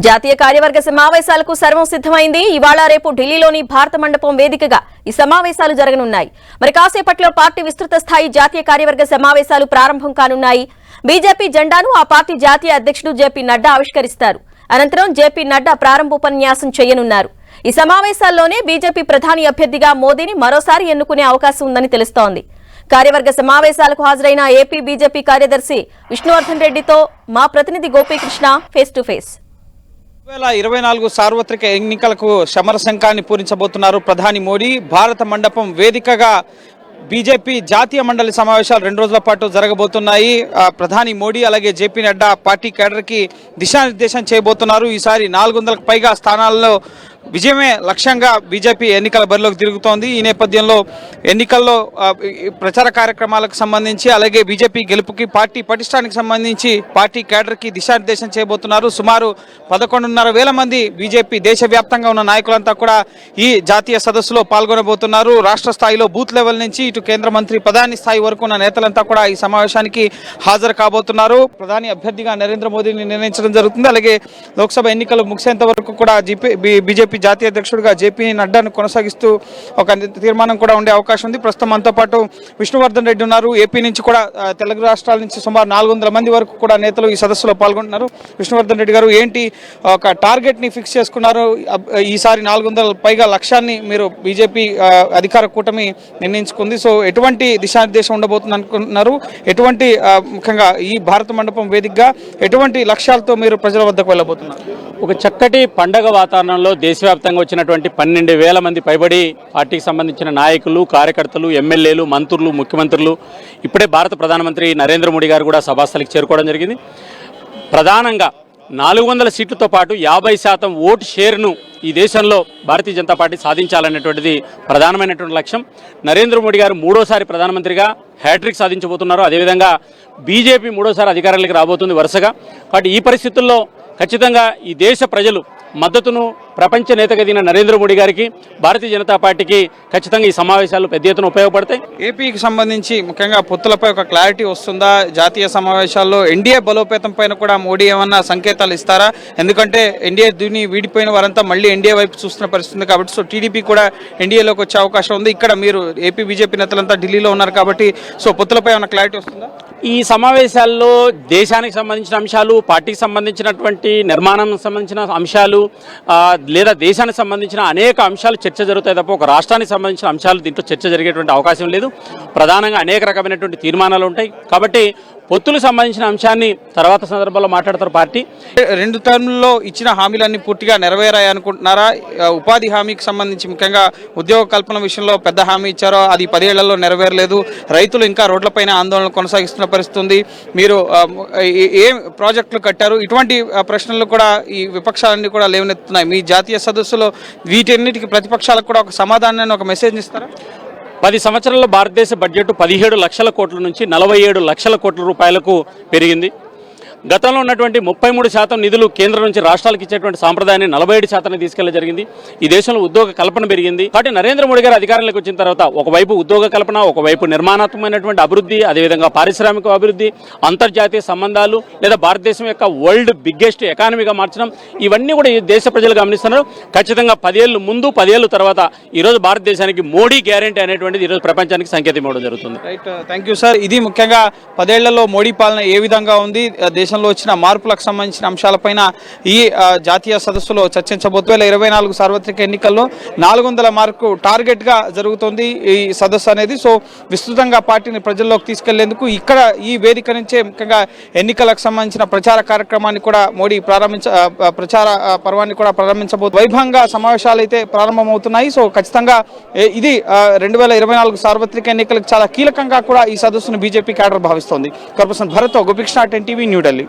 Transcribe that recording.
జాతీయ కార్యవర్గ సమావేశాలకు సర్వం సిద్ధమైంది. ఇవాళ రేపు ఢిల్లీలోని భారత మండపం వేదికగా ఈ సమావేశాలు జరగనున్నాయి. మరి కాసేపట్లో పార్టీ విస్తృత స్థాయి జాతీయ కార్యవర్గ సమావేశాలు ప్రారంభం కానున్నాయి. బీజేపీ జెండాను ఆ పార్టీ జాతీయ అధ్యక్షుడు జేపీ నడ్డా ఆవిష్కరిస్తారు. అనంతరం జేపీ నడ్డా ప్రారంభోపన్యాసం చేయనున్నారు. ఈ సమావేశాల్లోనే బీజేపీ ప్రధాని అభ్యర్థిగా మోదీని మరోసారి ఎన్నుకునే అవకాశం ఉందని తెలుస్తోంది. కార్యవర్గ సమావేశాలకు హాజరైన ఏపీ బీజేపీ కార్యదర్శి విష్ణువర్ధన్ రెడ్డితో మా ప్రతినిధి గోపీకృష్ణ ఫేస్ టు ఫేస్. 2024 సార్వత్రిక ఎన్నికలకు సమరశంఖాన్ని పూరించబోతున్నారు ప్రధాని మోడీ. భారత మండపం వేదికగా బీజేపీ జాతీయ మండలి సమావేశాలు 2 రోజుల పాటు జరగబోతున్నాయి. ప్రధాని మోడీ అలాగే జేపీ నడ్డా పార్టీ కేడర్కి దిశానిర్దేశం చేయబోతున్నారు. ఈసారి 400కు పైగా స్థానాల్లో విజయమే లక్ష్యంగా బీజేపీ ఎన్నికల బరిలోకి తిరుగుతోంది. ఈ నేపథ్యంలో ఎన్నికల్లో ప్రచార కార్యక్రమాలకు సంబంధించి అలాగే బీజేపీ గెలుపుకి పార్టీ పటిష్టానికి సంబంధించి పార్టీ కేడర్కి దిశానిర్దేశం చేయబోతున్నారు. సుమారు 11,500 మంది బీజేపీ దేశవ్యాప్తంగా ఉన్న నాయకులంతా కూడా ఈ జాతీయ సదస్సులో పాల్గొనబోతున్నారు. రాష్ట్ర స్థాయిలో బూత్ లెవెల్ నుంచి ఇటు కేంద్ర మంత్రి ప్రధాని స్థాయి వరకు ఉన్న నేతలంతా కూడా ఈ సమావేశానికి హాజరు కాబోతున్నారు. ప్రధాని అభ్యర్థిగా నరేంద్ర మోదీని నిర్ణయించడం జరుగుతుంది. అలాగే లోక్సభ ఎన్నికలు ముగిసేంత వరకు కూడా బీజేపీ జాతీయ అధ్యక్షుడిగా జేపీ నడ్డాను కొనసాగిస్తూ ఒక తీర్మానం కూడా ఉండే అవకాశం ఉంది. ప్రస్తుతం మనతో పాటు విష్ణువర్ధన్ రెడ్డి ఉన్నారు. ఏపీ నుంచి కూడా తెలుగు రాష్ట్రాల నుంచి సుమారు 400 మంది వరకు కూడా నేతలు ఈ సదస్సులో పాల్గొంటున్నారు. విష్ణువర్ధన్ రెడ్డి గారు, ఏంటి ఒక టార్గెట్ ని ఫిక్స్ చేసుకున్నారు? ఈసారి 400 పైగా లక్ష్యాన్ని మీరు బీజేపీ అధికార కూటమి నిర్ణయించుకుంది. సో ఎటువంటి దిశానిర్దేశం ఉండబోతుంది అనుకుంటున్నారు? ఎటువంటి ముఖ్యంగా ఈ భారత మండపం వేదికగా ఎటువంటి లక్ష్యాలతో మీరు ప్రజల వద్దకు వెళ్ళబోతున్నారు? ఒక చక్కటి పండగ వాతావరణంలో దేశవ్యాప్తంగా వచ్చినటువంటి 12,000 మంది పైబడి పార్టీకి సంబంధించిన నాయకులు, కార్యకర్తలు, ఎమ్మెల్యేలు, మంత్రులు, ముఖ్యమంత్రులు, ఇప్పుడే భారత ప్రధానమంత్రి నరేంద్ర మోడీ గారు కూడా సభాస్థలికి చేరుకోవడం జరిగింది. ప్రధానంగా 400 సీట్లతో పాటు 50% ఓటు షేర్ను ఈ దేశంలో భారతీయ జనతా పార్టీ సాధించాలనేటువంటిది ప్రధానమైనటువంటి లక్ష్యం. నరేంద్ర మోడీ గారు 3వ ప్రధానమంత్రిగా హ్యాట్రిక్ సాధించబోతున్నారు. అదేవిధంగా బీజేపీ 3వ అధికారంలోకి రాబోతుంది వరుసగా. కాబట్టి ఈ పరిస్థితుల్లో ఖచ్చితంగా ఈ దేశ ప్రజలు మద్దతును ప్రపంచ నేతగా దిగిన నరేంద్ర మోడీ గారికి, భారతీయ జనతా పార్టీకి ఖచ్చితంగా ఈ సమావేశాలు పెద్ద ఎత్తున ఉపయోగపడతాయి. ఏపీకి సంబంధించి ముఖ్యంగా పొత్తులపై ఒక క్లారిటీ వస్తుందా? జాతీయ సమావేశాల్లో ఎన్డీఏ బలోపేతం పైన కూడా మోడీ ఏమన్నా సంకేతాలు ఇస్తారా? ఎందుకంటే ఎన్డీఏ దీన్ని వీడిపోయిన వారంతా మళ్ళీ ఎన్డీఏ వైపు చూస్తున్న పరిస్థితి కాబట్టి సో టీడీపీ కూడా ఎన్డీఏలోకి వచ్చే అవకాశం ఉంది. ఇక్కడ మీరు ఏపీ బీజేపీ నేతలంతా ఢిల్లీలో ఉన్నారు కాబట్టి సో పొత్తులపై ఏమన్నా క్లారిటీ వస్తుందా? ఈ సమావేశాల్లో దేశానికి సంబంధించిన అంశాలు, పార్టీకి సంబంధించినటువంటి నిర్మాణానికి సంబంధించిన అంశాలు లేదా దేశానికి సంబంధించిన అనేక అంశాలు చర్చ జరుగుతాయి తప్ప ఒక రాష్ట్రానికి సంబంధించిన అంశాలు దీంట్లో చర్చ జరిగేటువంటి అవకాశం లేదు. ప్రధానంగా అనేక రకమైనటువంటి తీర్మానాలు ఉంటాయి. కాబట్టి పొత్తులకు సంబంధించిన అంశాన్ని తర్వాత సందర్భంలో మాట్లాడతారు. పార్టీ 2 టర్మ్లలో ఇచ్చిన హామీలన్నీ పూర్తిగా నెరవేరాయి అనుకుంటున్నారా? ఉపాధి హామీకి సంబంధించి ముఖ్యంగా ఉద్యోగ కల్పన విషయంలో పెద్ద హామీ ఇచ్చారో అది 10 ఏళ్లలో నెరవేరలేదు. రైతులు ఇంకా రోడ్లపైన ఆందోళన కొనసాగిస్తున్న పరిస్థితి ఉంది. మీరు ఏ ప్రాజెక్టులు కట్టారు? ఇటువంటి ప్రశ్నలు కూడా ఈ విపక్షాలన్నీ కూడా లేవనెత్తున్నాయి. మీ జాతీయ సదస్సులో వీటన్నిటికీ ప్రతిపక్షాలకు కూడా ఒక సమాధానాన్ని, ఒక మెసేజ్ ఇస్తారా? 10 సంవత్సరాల్లో భారతదేశ బడ్జెట్ 17 లక్షల కోట్ల నుంచి 47 లక్షల కోట్ల రూపాయలకు పెరిగింది. గతంలో ఉన్నటువంటి 33% నిధులు కేంద్రం నుంచి రాష్ట్రాలకు ఇచ్చేటువంటి సాంప్రదాయాన్ని 47% తీసుకెళ్లడం జరిగింది. ఈ దేశంలో ఉద్యోగ కల్పన పెరిగింది. కాబట్టి నరేంద్ర మోడీ గారు అధికారంలోకి వచ్చిన తర్వాత ఒకవైపు ఉద్యోగ కల్పన, ఒకవైపు నిర్మాణాత్మకమైనటువంటి అభివృద్ధి, అదేవిధంగా పారిశ్రామిక అభివృద్ధి, అంతర్జాతీయ సంబంధాలు లేదా భారతదేశం యొక్క వరల్డ్ బిగ్గెస్ట్ ఎకానమీగా మార్చడం, ఇవన్నీ కూడా ఈ దేశ ప్రజలు గమనిస్తున్నారు. ఖచ్చితంగా 10 ఏళ్ళు ముందు, 10 ఏళ్ళు తర్వాత ఈరోజు భారతదేశానికి మోడీ గ్యారెంటీ అనేటువంటిది ఈరోజు ప్రపంచానికి సంకేతం ఇవ్వడం జరుగుతుంది. Right, thank you sir. ఇది ముఖ్యంగా 10 ఏళ్లలో మోడీ పాలన ఏ విధంగా ఉంది, దేశంలో వచ్చిన మార్పులకు సంబంధించిన అంశాలపైన ఈ జాతీయ సదస్సులో చర్చించబోతున్నారు. 2024 సార్వత్రిక ఎన్నికల్లో 400 మార్కు టార్గెట్ గా జరుగుతుంది ఈ సదస్సు అనేది. సో విస్తృతంగా పార్టీని ప్రజల్లోకి తీసుకెళ్లేందుకు ఇక్కడ ఈ వేదిక నుంచే ముఖ్యంగా ఎన్నికలకు సంబంధించిన ప్రచార కార్యక్రమాన్ని కూడా మోడీ ప్రచార పర్వాన్ని కూడా ప్రారంభించబోతున్నారు. వైభవంగా సమావేశాలు అయితే ప్రారంభమవుతున్నాయి. సో ఖచ్చితంగా ఇది 2024 సార్వత్రిక ఎన్నికలకు చాలా కీలకంగా కూడా ఈ సదస్సును బీజేపీ క్యాడర్ భావిస్తోంది. Corporation Bharat, Gopikrishna, 10 TV, New Delhi.